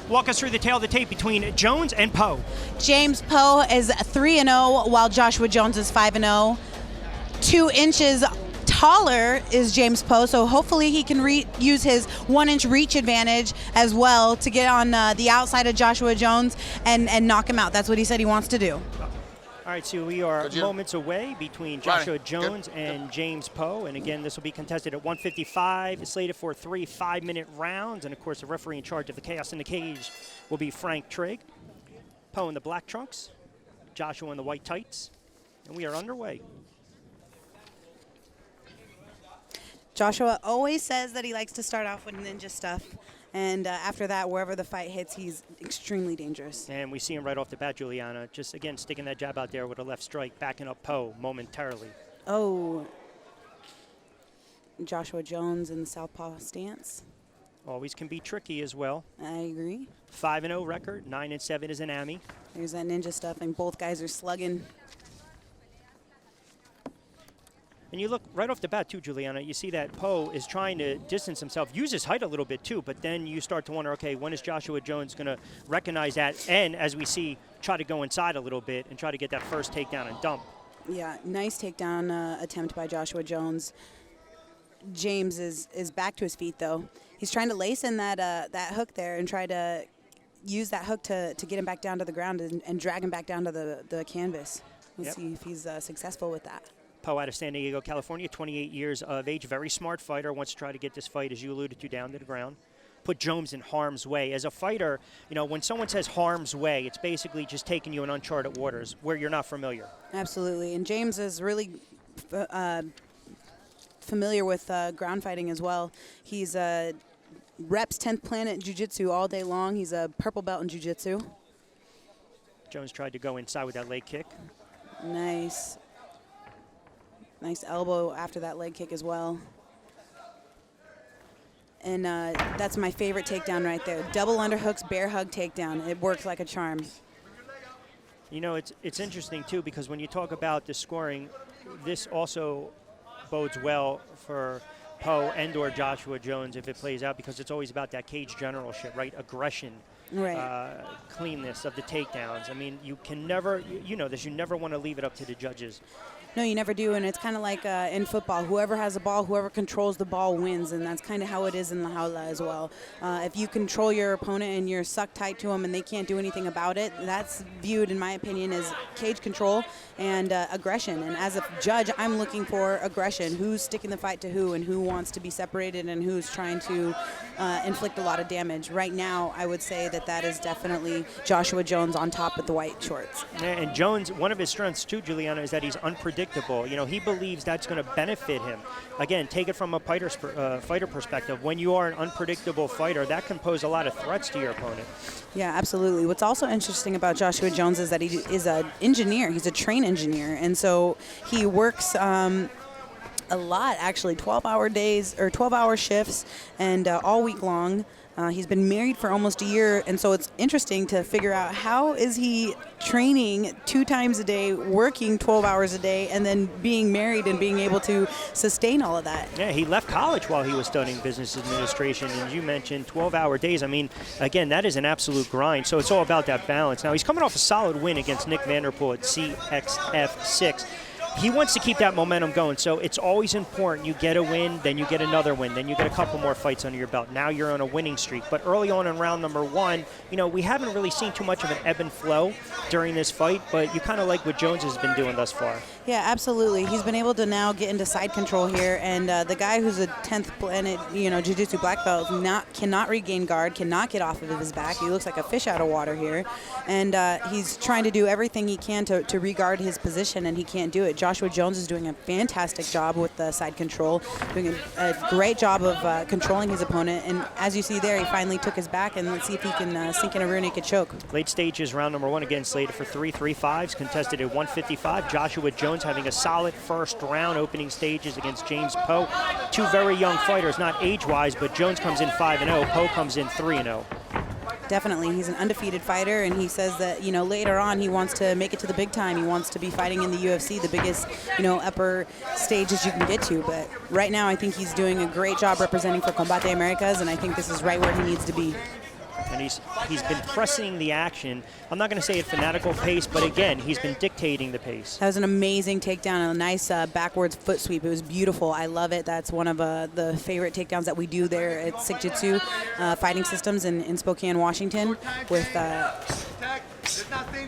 Walk us through the tail of the tape between Jones and Poe. James Poe is 3-0, while Joshua Jones is 5-0. 2 inches taller is James Poe, so hopefully he can use his 1-inch reach advantage as well to get on the outside of Joshua Jones and knock him out. That's what he said he wants to do. All right, so we are moments away between Joshua Jones and James Poe. And again, this will be contested at 155. It's slated for 3 5-minute rounds. And of course, the referee in charge of the chaos in the cage will be Frank Trigg. Poe in the black trunks, Joshua in the white tights. And we are underway. Joshua always says that he likes to start off with ninja stuff. And after that, wherever the fight hits, he's extremely dangerous. And we see him right off the bat, Juliana. Just, again, sticking that jab out there with a left strike, backing up Poe momentarily. Oh. Joshua Jones in the southpaw stance. Always can be tricky as well. I agree. 5-0 record, 9-7 is an AMI. There's that ninja stuff, and both guys are slugging. And you look right off the bat, too, Juliana, you see that Poe is trying to distance himself, use his height a little bit, too, but then you start to wonder, okay, when is Joshua Jones going to recognize that and, as we see, try to go inside a little bit and try to get that first takedown and dump? Yeah, nice takedown attempt by Joshua Jones. James is back to his feet, though. He's trying to lace in that hook there and try to use that hook to get him back down to the ground and drag him back down to the canvas. Let's see if he's successful with that. Poe out of San Diego, California, 28 years of age, very smart fighter, wants to try to get this fight, as you alluded to, down to the ground. Put Jones in harm's way. As a fighter, you know, when someone says harm's way, it's basically just taking you in uncharted waters where you're not familiar. Absolutely, and James is really familiar with ground fighting as well. He's reps 10th Planet Jiu-Jitsu all day long. He's a purple belt in Jiu-Jitsu. Jones tried to go inside with that leg kick. Nice. Nice elbow after that leg kick as well. And that's my favorite takedown right there. Double underhooks, bear hug takedown. It works like a charm. You know, it's interesting, too, because when you talk about the scoring, this also bodes well for Poe and or Joshua Jones if it plays out, because it's always about that cage generalship, right? Aggression. Right. Cleanness of the takedowns. I mean, you can never, you know this, you never want to leave it up to the judges. No, you never do, and it's kind of like in football. Whoever has the ball, whoever controls the ball wins, and that's kind of how it is in the Jaula as well. If you control your opponent and you're sucked tight to them and they can't do anything about it, that's viewed, in my opinion, as cage control and aggression. And as a judge, I'm looking for aggression. Who's sticking the fight to who, and who wants to be separated, and who's trying to inflict a lot of damage. Right now, I would say that is definitely Joshua Jones on top with the white shorts. And Jones, one of his strengths too, Juliana, is that he's unpredictable. You know, he believes that's going to benefit him. Again, take it from a fighter perspective. When you are an unpredictable fighter, that can pose a lot of threats to your opponent. Yeah, absolutely. What's also interesting about Joshua Jones is that he is an engineer. He's a train engineer, and so he works a lot, actually, 12-hour days or 12-hour shifts, and all week long. He's been married for almost a year, and so it's interesting to figure out how is he training 2 times a day, working 12 hours a day, and then being married and being able to sustain all of that. Yeah, he left college while he was studying business administration, and you mentioned 12-hour days. I mean, again, that is an absolute grind, so it's all about that balance. Now, he's coming off a solid win against Nick Vanderpool at CXF6. He wants to keep that momentum going, so it's always important. You get a win, then you get another win, then you get a couple more fights under your belt. Now you're on a winning streak. But early on in round number 1, you know, we haven't really seen too much of an ebb and flow during this fight, but you kind of like what Jones has been doing thus far. Yeah, absolutely. He's been able to now get into side control here, and the guy who's a 10th Planet, you know, Jiu-Jitsu black belt cannot regain guard, cannot get off of his back. He looks like a fish out of water here, and he's trying to do everything he can to re-guard his position, and he can't do it. Joshua Jones is doing a fantastic job with the side control, doing a great job of controlling his opponent, and as you see there, he finally took his back, and let's see if he can sink in a rear naked choke. Late stages, round number 1, again slated for 3 3-5s, contested at 155. Joshua Jones having a solid first round opening stages against James Poe. 2 very young fighters, not age-wise, but Jones comes in 5-0, Poe comes in 3-0. Definitely. He's an undefeated fighter, and he says that, you know, later on he wants to make it to the big time. He wants to be fighting in the UFC, the biggest, you know, upper stages you can get to. But right now I think he's doing a great job representing for Combate Americas, and I think this is right where he needs to be. And and he's been pressing the action. I'm not going to say at fanatical pace, but again, he's been dictating the pace. That was an amazing takedown and a nice backwards foot sweep. It was beautiful. I love it. That's one of the favorite takedowns that we do there at Sigue Fighting Systems in Spokane, Washington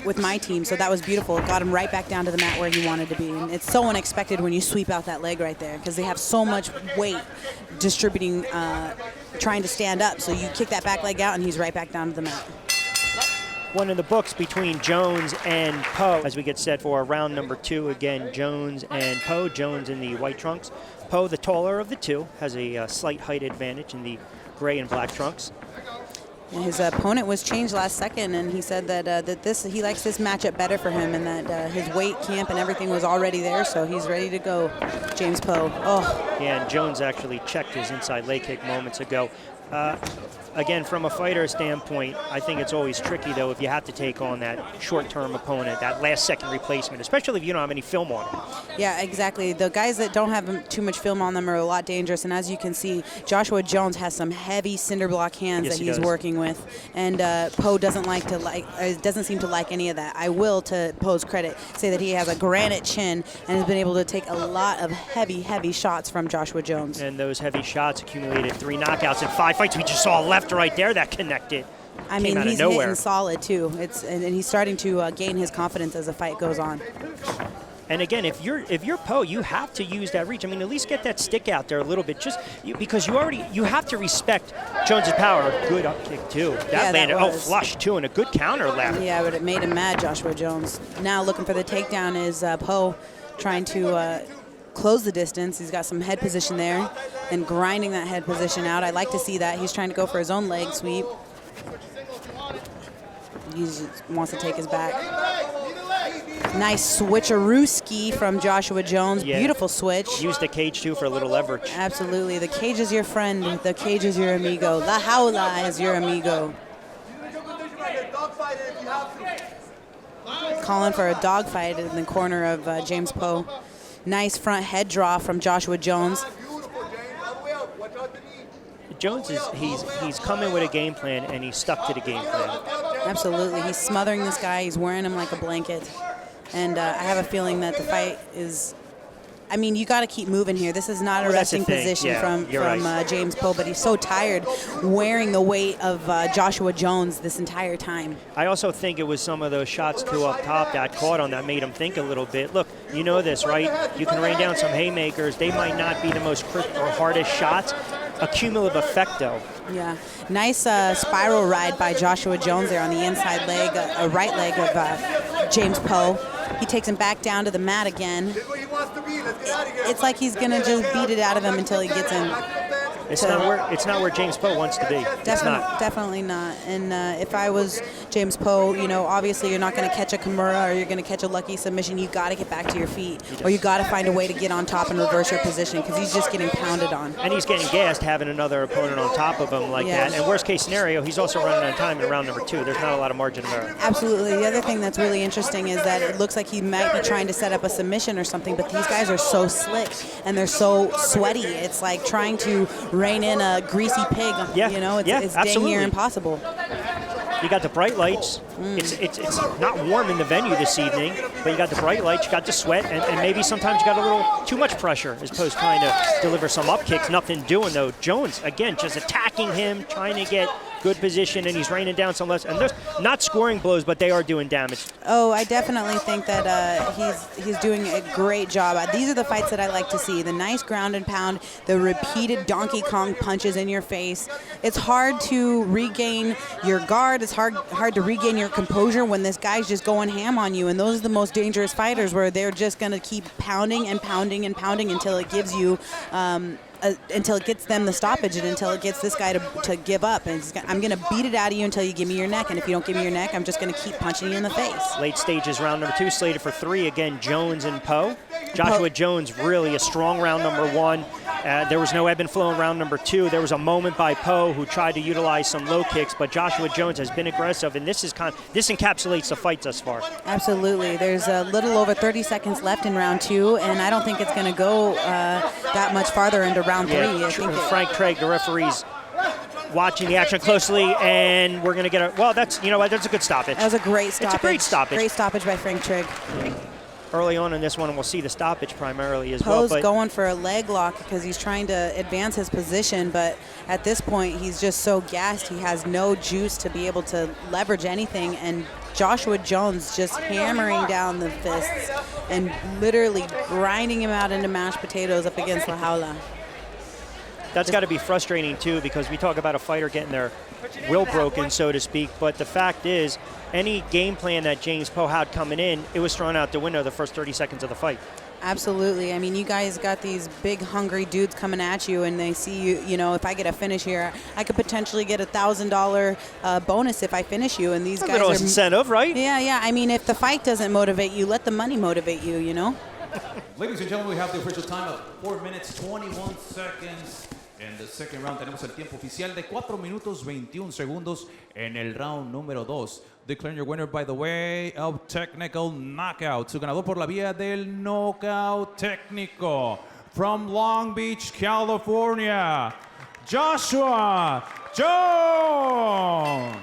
with my team. So that was beautiful. It got him right back down to the mat where he wanted to be. And it's so unexpected when you sweep out that leg right there because they have so much weight distributing, trying to stand up. So you kick that back leg out and he's right back down to the mat. One in the books between Jones and Poe as we get set for round number 2. Again, Jones and Poe. Jones in the white trunks. Poe, the taller of the two, has a slight height advantage in the gray and black trunks. And his opponent was changed last second, and he said that he likes this matchup better for him, and that his weight camp and everything was already there, so he's ready to go. James Poe. Oh. Yeah, and Jones actually checked his inside leg kick moments ago. Again, from a fighter standpoint, I think it's always tricky, though, if you have to take on that short-term opponent, that last-second replacement, especially if you don't have any film on it. Yeah, exactly. The guys that don't have too much film on them are a lot dangerous, and as you can see, Joshua Jones has some heavy cinder block hands that he's working with, and Poe doesn't seem to like any of that. I will, to Poe's credit, say that he has a granite chin and has been able to take a lot of heavy, heavy shots from Joshua Jones. And those heavy shots accumulated 3 knockouts in 5 fights. We just saw a left right there that connected. I mean, he's hitting solid too. And he's starting to gain his confidence as the fight goes on. And again, if you're Poe, you have to use that reach. I mean, at least get that stick out there a little bit, because you have to respect Jones's power. Good up kick too. That landed flush too, and a good counter left. Yeah, but it made him mad, Joshua Jones. Now looking for the takedown is Poe, trying to close the distance. He's got some head position there and grinding that head position out. I like to see that. He's trying to go for his own leg sweep. He wants to take his back. Nice switcherooski from Joshua Jones. Yeah. Beautiful switch. Use the cage too for a little leverage. Absolutely. The cage is your friend. The cage is your amigo. La Jaula is your amigo. Calling for a dogfight in the corner of James Poe. Nice front head draw from Joshua Jones. Jones he's coming with a game plan, and he's stuck to the game plan. Absolutely. He's smothering this guy. He's wearing him like a blanket. And I have a feeling that the fight is, I mean, you got to keep moving here. This is not a resting position from James Poe, but he's so tired wearing the weight of Joshua Jones this entire time. I also think it was some of those shots too up top that caught on that made him think a little bit. Look, you know this, right? You can rain down some haymakers. They might not be the most crisp or hardest shots. A cumulative effect, though. Yeah. Nice spiral ride by Joshua Jones there on the inside leg, right leg of James Poe. He takes him back down to the mat again. It's like he's going to just beat it out of him until he gets him. It's not where James Poe wants to be. Definitely not. And if I was James Poe, you know, obviously you're not going to catch a Kimura or you're going to catch a lucky submission. You got to get back to your feet, or you got to find a way to get on top and reverse your position, because he's just getting pounded on. And he's getting gassed having another opponent on top of him like that. And worst case scenario, he's also running out of time in round number 2. There's not a lot of margin of error. Absolutely. The other thing that's really interesting is that it looks like he might be trying to set up a submission or something, but these guys are so slick and they're so sweaty. It's like trying to rein in a greasy pig. You know, it's dang near impossible. You got the bright lights. It's not warm in the venue this evening, but you got the bright lights, you got the sweat, and maybe sometimes you got a little too much pressure as opposed to trying to deliver some up kicks. Nothing doing, though. Jones, again, just attacking him, trying to get good position, and he's raining down some less. And they're not scoring blows, but they are doing damage. Oh, I definitely think that he's doing a great job. These are the fights that I like to see. The nice ground and pound, the repeated Donkey Kong punches in your face. It's hard to regain your guard. It's hard to regain your composure when this guy's just going ham on you. And those are the most dangerous fighters, where they're just going to keep pounding and pounding and pounding until it gives you until it gets them the stoppage, and until it gets this guy to give up. And I'm going to beat it out of you until you give me your neck, and if you don't give me your neck, I'm just going to keep punching you in the face. Late stages, round number 2, slated for 3. Again, Jones and Poe. Joshua Jones, really a strong round number 1. There was no ebb and flow in round number 2. There was a moment by Poe who tried to utilize some low kicks, but Joshua Jones has been aggressive, and this encapsulates the fight thus far. Absolutely. There's a little over 30 seconds left in round 2, and I don't think it's going to go that much farther into round 3. Frank Craig, the referee's watching the action closely, and we're going to get a, well, that's, you know what, that's a good stoppage. That was a great stoppage. It's a great stoppage. Great stoppage by Frank Trigg. Early on in this one, we'll see the stoppage primarily as Poe's well. going for a leg lock because he's trying to advance his position, but at this point, he's just so gassed. He has no juice to be able to leverage anything, and Joshua Jones just hammering down the fists and literally grinding him out into mashed potatoes up against La Jaula. That's got to be frustrating, too, because we talk about a fighter getting their will broken, so to speak, but the fact is, any game plan that James Poe had coming in, it was thrown out the window the first 30 seconds of the fight. Absolutely. I mean, you guys got these big, hungry dudes coming at you, and they see you, you know, if I get a finish here, I could potentially get a $1,000 bonus if I finish you, and these guys little are incentive, right? Yeah. I mean, if the fight doesn't motivate you, let the money motivate you, you know? Ladies and gentlemen, we have the official time of 4 minutes, 21 seconds. En the second round tenemos el tiempo oficial de 4 minutos 21 segundos en el round número 2. Declaring your winner by the way of technical knockout. Su ganador por la vía del knockout técnico. From Long Beach, California, Joshua Jones.